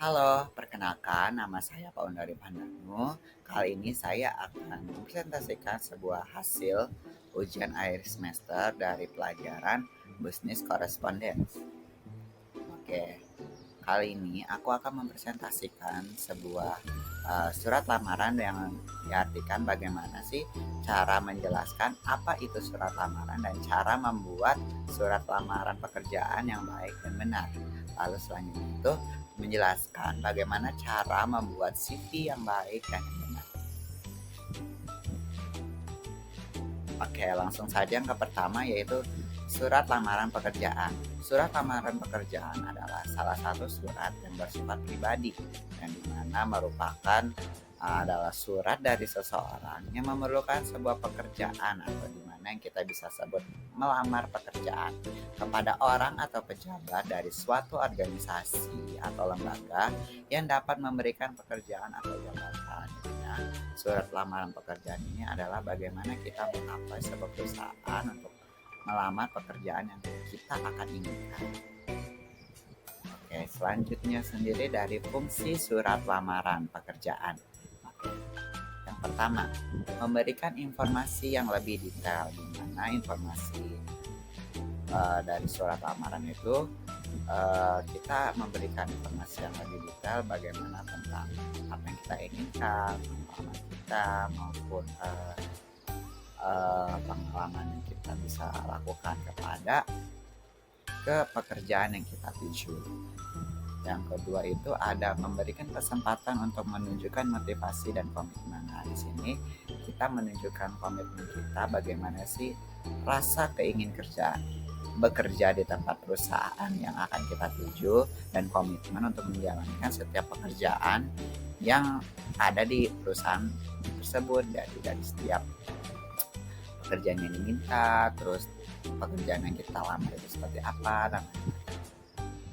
Halo, perkenalkan nama saya Paundari Pandanu. Kali ini saya akan mempresentasikan sebuah hasil ujian akhir semester dari pelajaran Bisnis Koresponden. Oke, kali ini aku akan mempresentasikan sebuah surat lamaran yang diartikan bagaimana sih cara menjelaskan apa itu surat lamaran dan cara membuat surat lamaran pekerjaan yang baik dan benar. Lalu selanjutnya itu menjelaskan bagaimana cara membuat CV yang baik dan yang benar. Oke, langsung saja yang pertama yaitu surat lamaran pekerjaan. Surat lamaran pekerjaan adalah salah satu surat yang bersifat pribadi yang dimana merupakan adalah surat dari seseorang yang memerlukan sebuah pekerjaan atau dimana yang kita bisa sebut melamar pekerjaan kepada orang atau pejabat dari suatu organisasi atau lembaga yang dapat memberikan pekerjaan atau jabatan. Nah, surat lamaran pekerjaan ini adalah bagaimana kita mengapply sebuah perusahaan untuk melamar pekerjaan yang kita akan inginkan. Oke, selanjutnya sendiri dari fungsi surat lamaran pekerjaan. Oke, yang pertama, memberikan informasi yang lebih detail, di mana informasi dari surat lamaran itu kita memberikan informasi yang lebih detail bagaimana tentang apa yang kita inginkan, pengalaman kita maupun pengalaman yang kita bisa lakukan ke pekerjaan yang kita tuju. Yang kedua itu ada memberikan kesempatan untuk menunjukkan motivasi dan komitmen. Nah, di sini kita menunjukkan komitmen kita bagaimana sih rasa keingin bekerja di tempat perusahaan yang akan kita tuju dan komitmen untuk menjalankan setiap pekerjaan yang ada di perusahaan tersebut dari setiap pekerjaan yang diminta, terus pekerjaan yang kita lamar itu seperti apa dan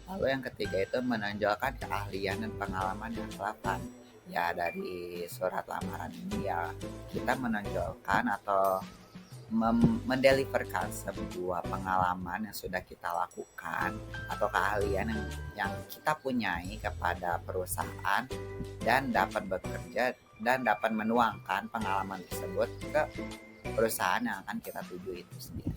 lalu yang ketiga itu menonjolkan keahlian dan pengalaman yang relevan. Ya dari surat lamaran ini ya kita menonjolkan atau mendeliverkan sebuah pengalaman yang sudah kita lakukan atau keahlian yang kita punyai kepada perusahaan dan dapat bekerja dan dapat menuangkan pengalaman tersebut ke perusahaan yang akan kita tuju itu sendiri.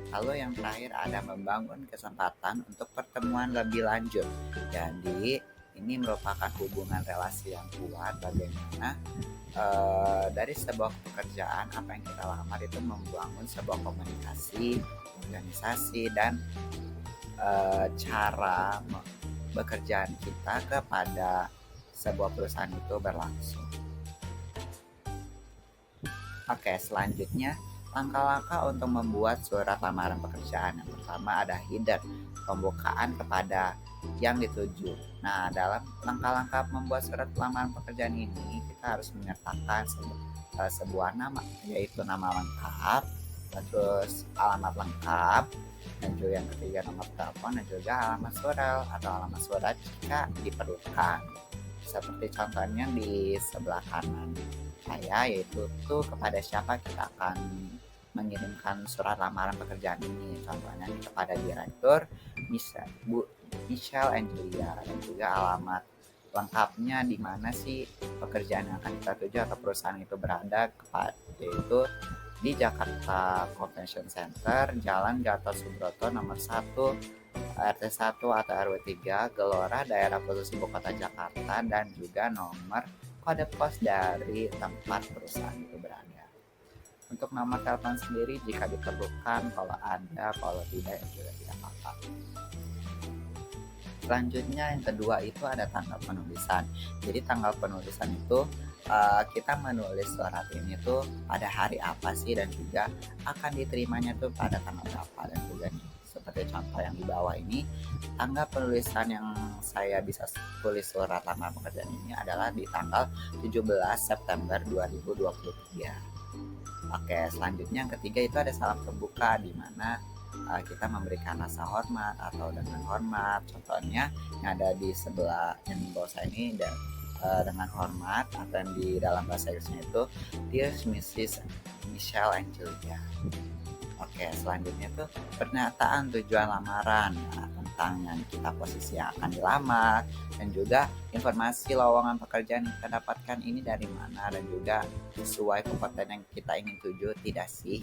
Lalu yang terakhir ada membangun kesempatan untuk pertemuan lebih lanjut. Jadi ini merupakan hubungan relasi yang kuat bagaimana dari sebuah pekerjaan apa yang kita lamar itu membangun sebuah komunikasi, organisasi dan cara bekerjaan kita kepada sebuah perusahaan itu berlangsung. Oke, selanjutnya langkah-langkah untuk membuat surat lamaran pekerjaan. Yang pertama ada header, pembukaan kepada yang dituju. Nah, dalam langkah-langkah membuat surat lamaran pekerjaan ini, kita harus menyertakan sebuah nama, yaitu nama lengkap, terus alamat lengkap, dan juga yang ketiga nomor telepon dan juga alamat surel atau alamat surat jika diperlukan. Seperti contohnya di sebelah kanan saya, yaitu tuh kepada siapa kita akan mengirimkan surat lamaran pekerjaan ini. Contohnya kepada direktur Bu Michelle Angelia dan juga alamat lengkapnya di mana sih pekerjaan yang akan kita tuju atau perusahaan itu berada, yaitu di Jakarta Convention Center, Jalan Gatot Subroto nomor 1, RT 1 atau RW 3, Gelora, daerah khusus ibu kota Jakarta, dan juga nomor kode pos dari tempat perusahaan itu berada. Untuk nomor telepon sendiri jika diperlukan, kalau ada, kalau tidak ya juga tidak apa-apa. Selanjutnya yang kedua itu ada tanggal penulisan. Jadi tanggal penulisan itu kita menulis surat ini tuh pada hari apa sih dan juga akan diterimanya tuh pada tanggal berapa dan juga nih. Seperti contoh yang di bawah ini, tanggal penulisan yang saya bisa tulis surat lamaran pekerjaan ini adalah di tanggal 17 September 2023. Oke, selanjutnya yang ketiga itu ada salam terbuka di mana kita memberikan rasa hormat atau dengan hormat. Contohnya yang ada di sebelah yang di bawah saya ini dengan hormat atau yang di dalam bahasa Inggrisnya itu Dear Mrs. Michelle Angelia. Oke, selanjutnya tuh pernyataan tujuan lamaran. Nah, tentang yang kita posisi yang akan dilamar, dan juga informasi lowongan pekerjaan yang kita dapatkan ini dari mana, dan juga sesuai kompeten yang kita ingin tuju tidak sih.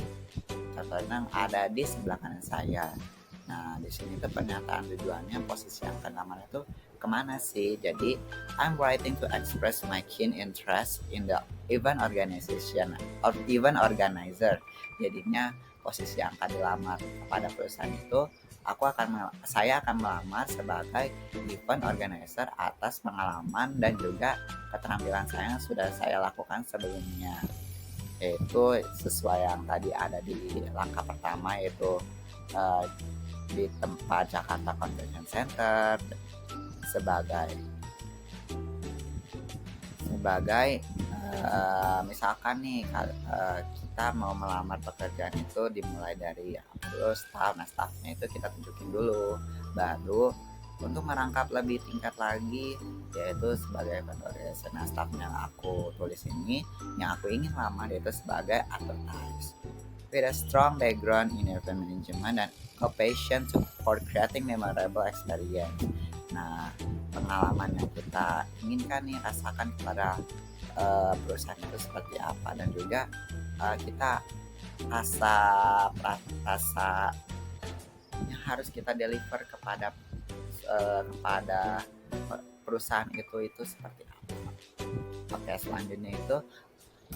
Contohnya ada di sebelah kanan saya. Nah, di sini tuh pernyataan tujuannya posisi yang akan lamar itu kemana sih? Jadi, I'm writing to express my keen interest in the event organization or event organizer. Jadinya posisi yang akan dilamar kepada perusahaan itu, saya akan melamar sebagai event organizer atas pengalaman dan juga keterampilan saya yang sudah saya lakukan sebelumnya. Yaitu sesuai yang tadi ada di langkah pertama, yaitu uh, di tempat Jakarta Convention Center sebagai misalkan nih kita mau melamar pekerjaan itu dimulai dari staff. Nah, staffnya itu kita tunjukin dulu, baru untuk merangkap lebih tingkat lagi yaitu sebagai vendor. Nah, staff yang aku tulis ini yang aku ingin lamar yaitu sebagai advertise with a strong background in event management dan a passion for creating memorable experience. Nah, pengalaman yang kita inginkan nih rasakan kepada perusahaan itu seperti apa, dan juga kita rasa yang harus kita deliver kepada perusahaan itu seperti apa. Oke, selanjutnya itu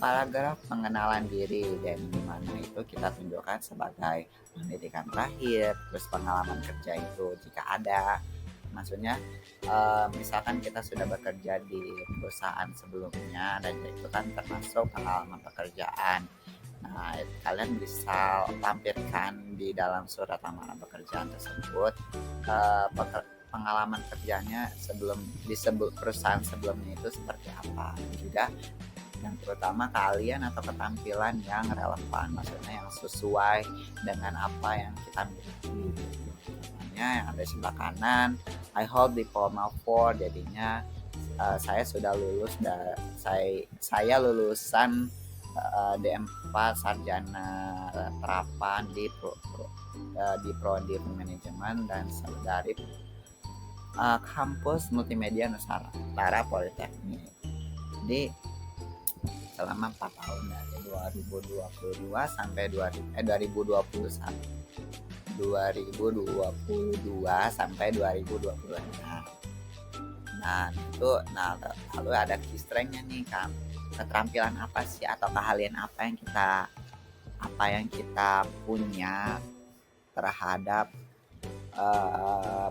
paragraf pengenalan diri, dan dimana itu kita tunjukkan sebagai pendidikan terakhir, terus pengalaman kerja itu jika ada. Maksudnya misalkan kita sudah bekerja di perusahaan sebelumnya dan itu kan termasuk pengalaman pekerjaan. Nah, kalian bisa tampilkan di dalam surat lamaran pekerjaan tersebut pengalaman kerjanya di perusahaan sebelumnya itu seperti apa, dan juga yang terutama kalian atau ketampilan yang relevan, maksudnya yang sesuai dengan apa yang kita miliki. Yang ada sebelah kanan, I hold diploma 4, jadinya saya sudah lulus saya lulusan D4 sarjana terapan di prodi manajemen dan dari kampus multimedia Nusantara Politeknik. Jadi selama 4 tahun dari 2022 sampai 2021. 2022 sampai 2025. Lalu ada key strength-nya nih kan. Keterampilan apa sih atau keahlian apa yang kita punya terhadap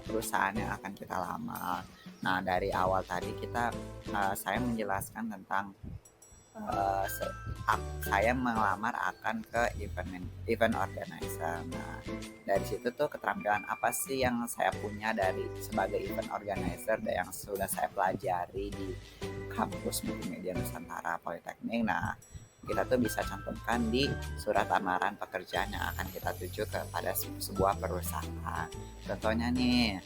perusahaan yang akan kita lamar. Nah, dari awal tadi saya menjelaskan tentang saya melamar akan ke event organizer. Nah, dari situ tuh keterampilan apa sih yang saya punya sebagai event organizer dan yang sudah saya pelajari di kampus multimedia Nusantara Politeknik. Nah, kita tuh bisa cantumkan di surat lamaran pekerjaan yang akan kita tuju kepada sebuah perusahaan. Contohnya nih,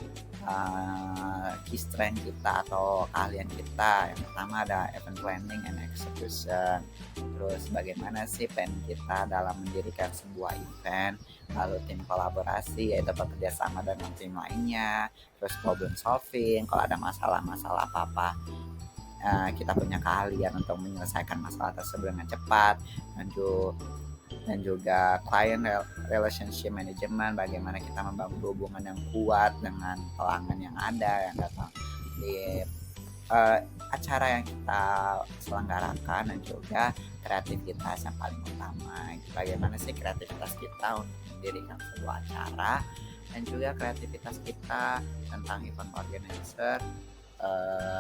key strength kita atau keahlian kita. Yang pertama ada event planning and execution. Terus bagaimana sih plan kita dalam mendirikan sebuah event. Lalu tim kolaborasi, yaitu bekerja sama dengan tim lainnya. Terus problem solving, kalau ada masalah-masalah apa-apa kita punya keahlian untuk menyelesaikan masalah tersebut dengan cepat. Dan juga client relationship management, bagaimana kita membangun hubungan yang kuat dengan pelanggan yang ada yang datang di acara yang kita selenggarakan, dan juga kreativitas yang paling utama. Bagaimana sih kreativitas kita untuk mendirikan sebuah acara, dan juga kreativitas kita tentang event organizer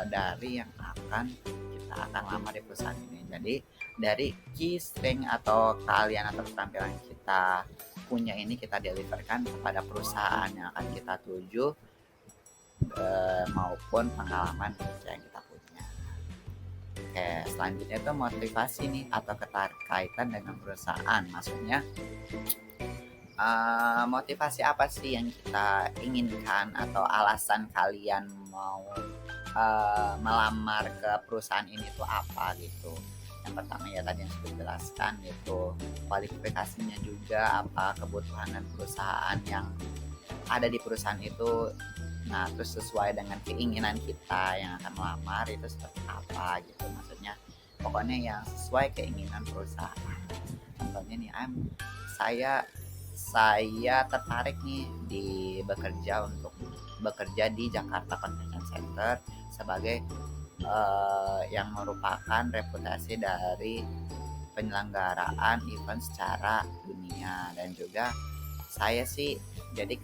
dari yang kita akan lamar di perusahaan ini. Jadi dari key strength atau keahlian atau keterampilan yang kita punya ini kita deliverkan kepada perusahaan yang akan kita tuju maupun pengalaman kerja yang kita punya. Oke, selanjutnya itu motivasi nih atau keterkaitan dengan perusahaan. Maksudnya motivasi apa sih yang kita inginkan atau alasan kalian mau melamar ke perusahaan ini tuh apa gitu. Yang pertama ya tadi yang sudah dijelaskan, itu kualifikasinya juga apa, kebutuhan dan perusahaan yang ada di perusahaan itu. Nah, terus sesuai dengan keinginan kita yang akan melamar itu seperti apa gitu. Maksudnya pokoknya yang sesuai keinginan perusahaan. Contohnya nih, saya saya tertarik nih untuk bekerja di Jakarta Convention Center sebagai yang merupakan reputasi dari penyelenggaraan event secara dunia. Dan juga saya sih jadi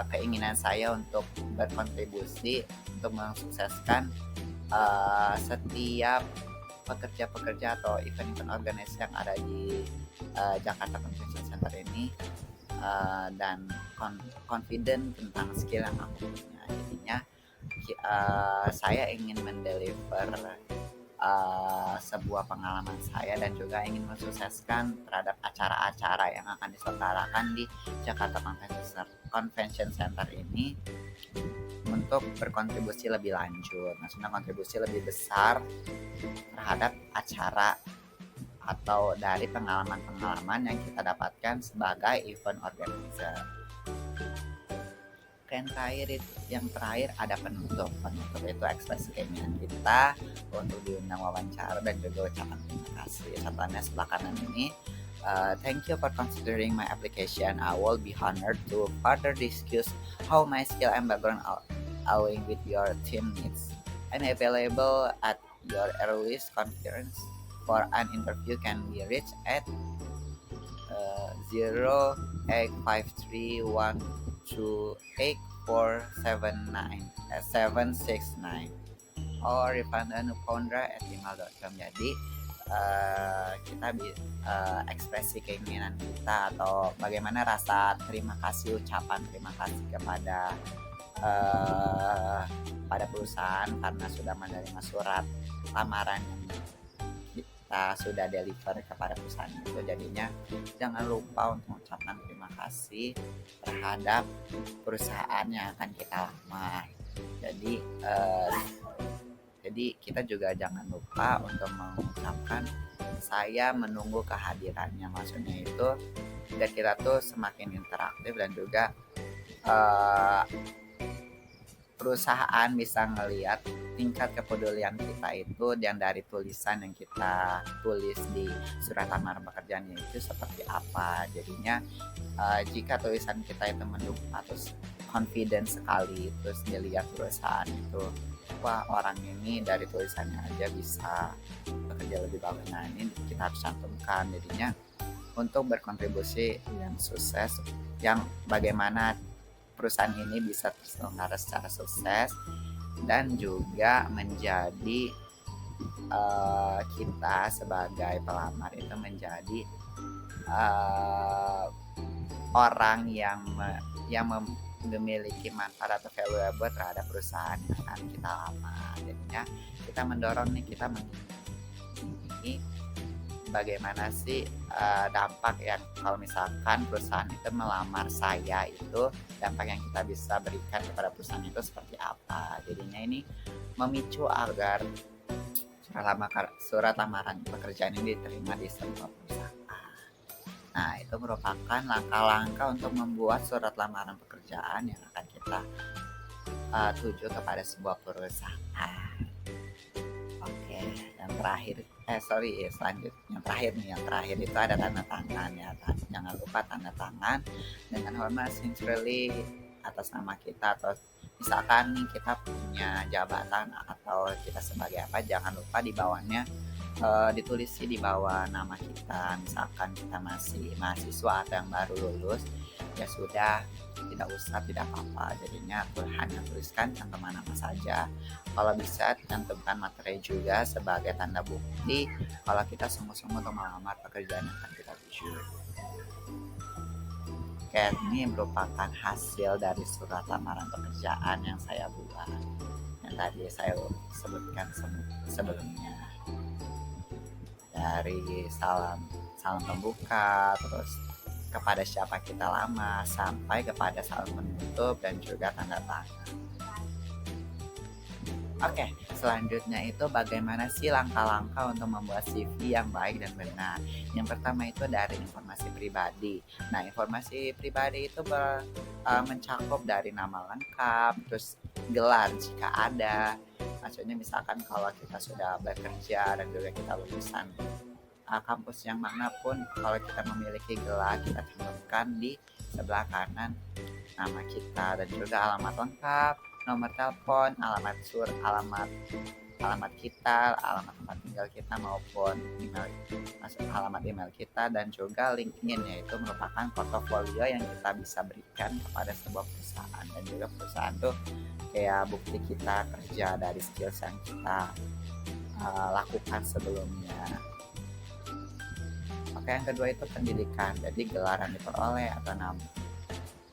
keinginan saya untuk berkontribusi untuk mensukseskan setiap pekerja-pekerja atau event-event organisasi yang ada di Jakarta Convention Center ini, dan confident tentang skill yang aku punya. Jadinya saya ingin mendeliver sebuah pengalaman saya dan juga ingin mensukseskan terhadap acara-acara yang akan diselenggarakan di Jakarta Convention Center ini untuk berkontribusi lebih lanjut, maksudnya kontribusi lebih besar terhadap acara atau dari pengalaman-pengalaman yang kita dapatkan sebagai event organizer. Yang terakhir ada penutup itu ekspresi keinginan kita untuk diundang wawancara dan juga ucapan terima kasih. Contohnya sebelah kanan ini, thank you for considering my application. I will be honored to further discuss how my skill and background align with your team needs. I'm available at your earliest convenience for an interview can be reached at 0853128479 or rifandanupondra@gmail.com. Jadi kita ekspresi keinginan kita atau bagaimana rasa terima kasih, ucapan terima kasih kepada pada perusahaan karena sudah menerima surat lamaran yang kita sudah deliver kepada perusahaan itu. Jadinya jangan lupa untuk mengucapkan terima kasih terhadap perusahaan yang akan kita lamar. Jadi kita juga jangan lupa untuk mengucapkan saya menunggu kehadirannya. Maksudnya itu biar kita tuh semakin interaktif dan juga perusahaan bisa ngelihat tingkat kepedulian kita itu yang dari tulisan yang kita tulis di surat lamaran pekerjaan itu seperti apa. Jadinya jika tulisan kita itu mendukung atau confident sekali, terus dilihat perusahaan itu, wah orang ini dari tulisannya aja bisa bekerja lebih bagus. Nah ini kita harus cantumkan. Jadinya untuk berkontribusi yang sukses, yang bagaimana perusahaan ini bisa terselenggara secara sukses dan juga menjadi kita sebagai pelamar itu menjadi orang yang memiliki manfaat atau valuable terhadap perusahaan yang akan kita lamar. Jadinya kita mendorong nih, kita mengingini bagaimana sih dampak yang kalau misalkan perusahaan itu melamar saya, itu dampak yang kita bisa berikan kepada perusahaan itu seperti apa. Jadinya ini memicu agar surat lamaran pekerjaan ini diterima di sebuah perusahaan. Nah itu merupakan langkah-langkah untuk membuat surat lamaran pekerjaan yang akan kita tuju kepada sebuah perusahaan. Oke, yang terakhir selanjutnya yang terakhir itu ada tanda tangan ya. Jangan lupa tanda tangan dengan hormat sincerely atas nama kita, atau misalkan nih kita punya jabatan atau kita sebagai apa, jangan lupa di bawahnya ditulis di bawah nama kita. Misalkan kita masih mahasiswa atau yang baru lulus, ya sudah, tidak apa-apa. Jadinya hanya tuliskan cantuman nama saja. Kalau bisa cantumkan materi juga sebagai tanda bukti kalau kita sungguh-sungguh untuk melamar pekerjaan yang akan kita tuju. Oke, ini merupakan hasil dari surat lamaran pekerjaan yang saya buat, yang tadi saya sebutkan sebelumnya. Dari salam pembuka, terus kepada siapa kita lamar, sampai kepada salam penutup dan juga tanda tangan. Oke, selanjutnya itu bagaimana sih langkah-langkah untuk membuat CV yang baik dan benar. Yang pertama itu dari informasi pribadi. Nah, informasi pribadi itu mencakup dari nama lengkap, terus gelar jika ada. Maksudnya misalkan kalau kita sudah bekerja dan juga kita lulusan kampus yang manapun, kalau kita memiliki gelar, kita cantumkan di sebelah kanan nama kita dan juga alamat lengkap, nomor telepon, alamat alamat kita, alamat tempat tinggal kita maupun email, alamat email kita dan juga LinkedIn, yaitu merupakan portofolio yang kita bisa berikan kepada sebuah perusahaan dan juga perusahaan tuh kayak bukti kita kerja dari skills yang kita lakukan sebelumnya. Oke, yang kedua itu pendidikan. Jadi gelar yang diperoleh atau nama.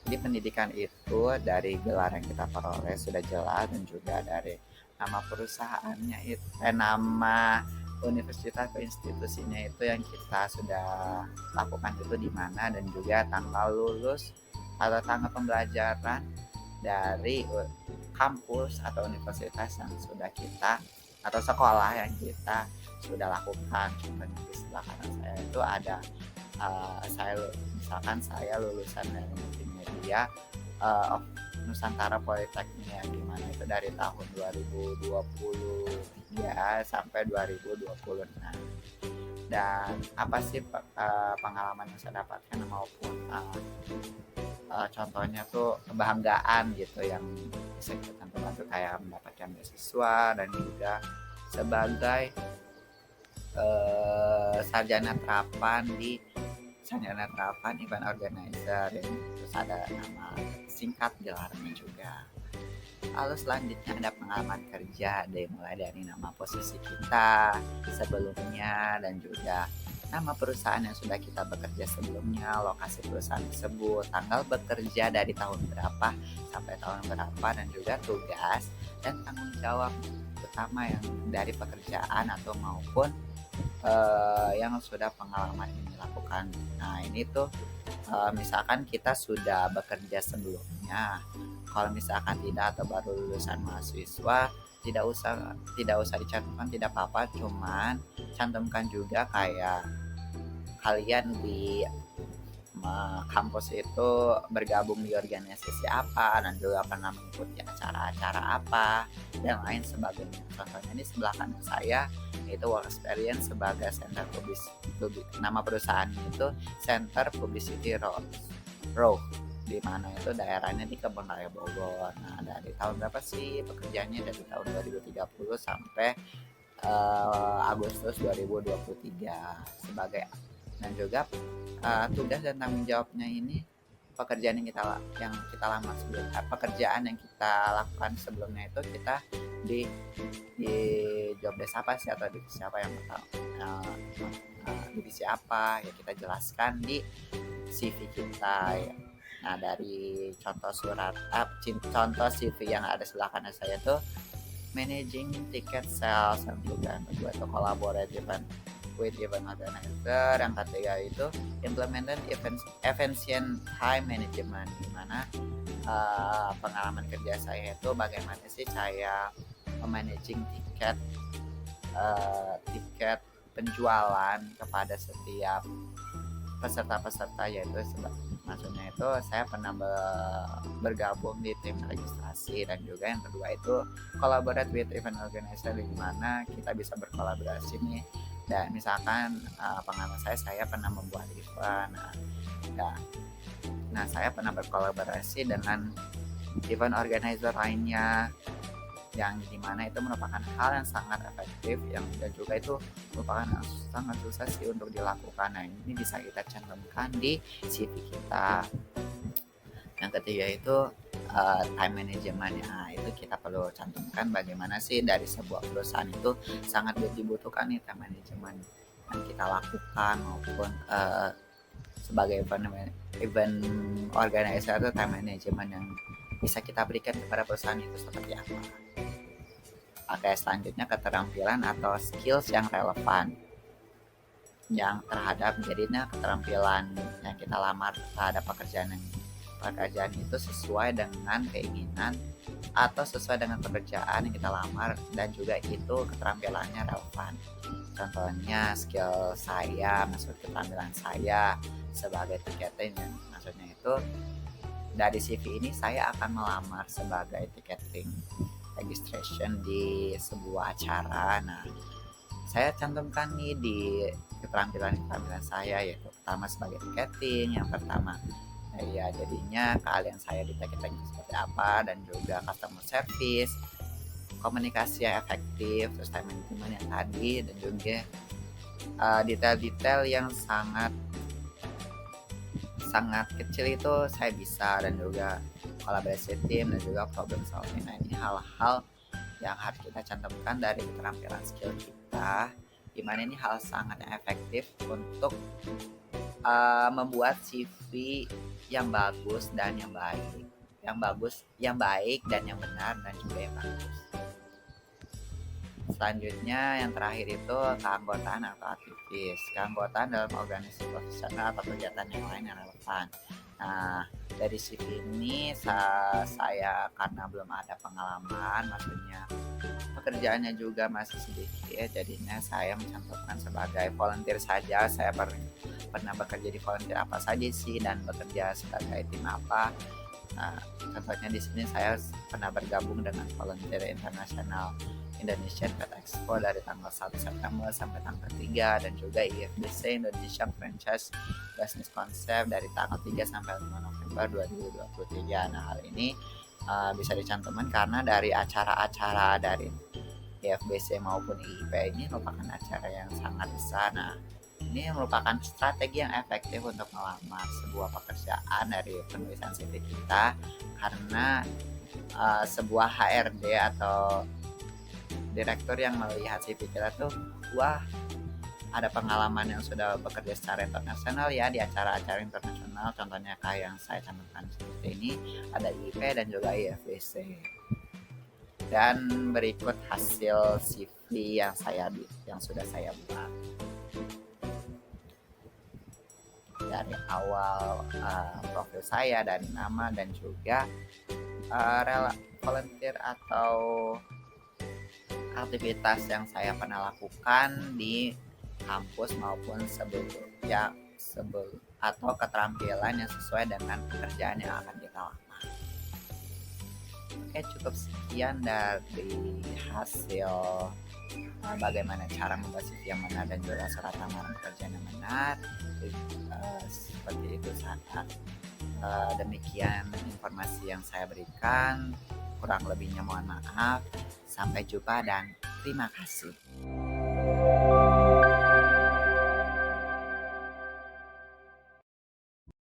Jadi pendidikan itu dari gelar yang kita peroleh sudah jelas dan juga dari nama perusahaannya itu, nama universitas atau institusinya itu yang kita sudah lakukan itu di mana dan juga tanggal lulus atau tanggal pembelajaran dari kampus atau universitas yang sudah kita atau sekolah yang kita sudah lakukan. Contohnya di sebelah kanan saya itu ada misalkan saya lulusan dari multimedia of Nusantara Politeknik yang dimana itu dari tahun 2023 sampai 2026. Dan apa sih pengalaman yang saya dapatkan maupun contohnya tuh kebanggaan gitu yang bisa kita tentukan tuh kayak mendapatkan beasiswa dan juga sebagai sarjana terapan event organizer, dan terus ada nama singkat gelarnya juga. Lalu selanjutnya ada pengalaman kerja, mulai dari nama posisi kita sebelumnya dan juga nama perusahaan yang sudah kita bekerja sebelumnya, lokasi perusahaan tersebut, tanggal bekerja dari tahun berapa sampai tahun berapa, dan juga tugas dan tanggung jawab utama yang dari pekerjaan atau maupun yang sudah pengalaman ini lakukan. Nah ini tuh misalkan kita sudah bekerja sebelumnya, kalau misalkan tidak atau baru lulusan mahasiswa, tidak usah dicantumkan, tidak apa-apa, cuman cantumkan juga kayak kalian di kampus itu bergabung di organisasi apa dan juga pernah mengikuti acara-acara apa dan lain sebagainya. Contohnya di sebelah kanan saya itu work experience sebagai center nama perusahaan itu Center Publicity Row, di mana itu daerahnya di Kebun Raya Bogor. Nah dari tahun berapa sih pekerjaannya? Dari tahun 2030 sampai Agustus 2023 sebagai, dan juga tugas dan tanggung jawabnya ini pekerjaan yang kita lamar sebelumnya, pekerjaan yang kita lakukan sebelumnya itu kita di job desk apa sih atau divisi siapa yang tahu divisi apa ya kita jelaskan di CV kita ya. Nah dari contoh contoh CV yang ada sebelah kanan saya tuh managing ticket sales, yang juga yang kedua itu collaborative with event organizer, yang ketiga itu implemented efficient time management, di mana pengalaman kerja saya itu bagaimana sih saya managing tiket penjualan kepada setiap peserta-peserta, yaitu maksudnya itu saya pernah bergabung di tim registrasi, dan juga yang kedua itu collaborate with event organizer, di mana kita bisa berkolaborasi nih. Dan misalkan pengalaman saya pernah membuat event, nah saya pernah berkolaborasi dengan event organizer lainnya, yang dimana itu merupakan hal yang sangat efektif dan juga itu merupakan hal sangat susah sih untuk dilakukan. Nah ini bisa kita cantumkan di CV kita. Yang ketiga itu time management, ya itu kita perlu cantumkan bagaimana sih dari sebuah perusahaan itu sangat dibutuhkan nih time management yang kita lakukan, maupun sebagai event organizer atau time management yang bisa kita berikan kepada perusahaan itu seperti apa. Oke, selanjutnya keterampilan atau skills yang relevan yang terhadap jadinya keterampilan yang kita lamar terhadap pekerjaan itu sesuai dengan keinginan atau sesuai dengan pekerjaan yang kita lamar, dan juga itu keterampilannya relevan. Contohnya skill saya, maksud keterampilan saya sebagai tiketing, maksudnya itu Dari CV ini saya akan melamar sebagai ticketing registration di sebuah acara. Nah, saya cantumkan nih di keterampilan-keterampilan saya, yaitu pertama sebagai tiketing, yang pertama ya jadinya keahlian saya di tiketing itu seperti apa, dan juga customer service, komunikasi yang efektif, terus time management yang tadi, dan juga detail-detail yang sangat sangat kecil itu saya bisa, dan juga kolaborasi tim dan juga problem solving. Nah, ini hal-hal yang harus kita cantumkan dari keterampilan skill kita, dimana ini hal sangat efektif untuk membuat CV yang bagus dan yang baik, yang baik dan yang benar, dan juga yang bagus. Selanjutnya yang terakhir itu keanggotaan atau aktivis. Keanggotaan dalam organisasi profesional atau kegiatan yang lain yang relevan. Nah, dari CV ini saya karena belum ada pengalaman, maksudnya pekerjaannya juga masih sedikit, jadinya saya mencantumkan sebagai volunteer saja. Saya pernah bekerja di volunteer apa saja sih, dan bekerja sebagai tim apa. Nah, contohnya di sini saya pernah bergabung dengan volunteer internasional Indonesian Pet Expo dari tanggal 1 September sampai tanggal 3, dan juga IFBC Indonesia Franchise Business Concept dari tanggal 3 sampai 5 November 2023. Nah, hal ini bisa dicantumkan karena dari acara-acara dari IFBC maupun IIP ini merupakan acara yang sangat besar. Nah, ini merupakan strategi yang efektif untuk melamar sebuah pekerjaan dari penulisan CV kita, karena sebuah HRD atau direktur yang melihat CV kita tuh, wah, ada pengalaman yang sudah bekerja secara internasional ya di acara-acara internasional, contohnya kayak yang saya cantumkan seperti ini, ada IIP dan juga IFBC. Dan berikut hasil CV yang sudah saya buat dari awal, profil saya dari nama dan juga volunteer atau aktivitas yang saya pernah lakukan di kampus maupun sebelum atau keterampilan yang sesuai dengan pekerjaan yang akan kita lamar. Oke, cukup sekian dari hasil bagaimana cara membuat CV yang benar dan juga surat lamaran pekerjaan yang benar. Seperti itu saja. Demikian informasi yang saya berikan. Kurang lebihnya mohon maaf. Sampai jumpa dan terima kasih.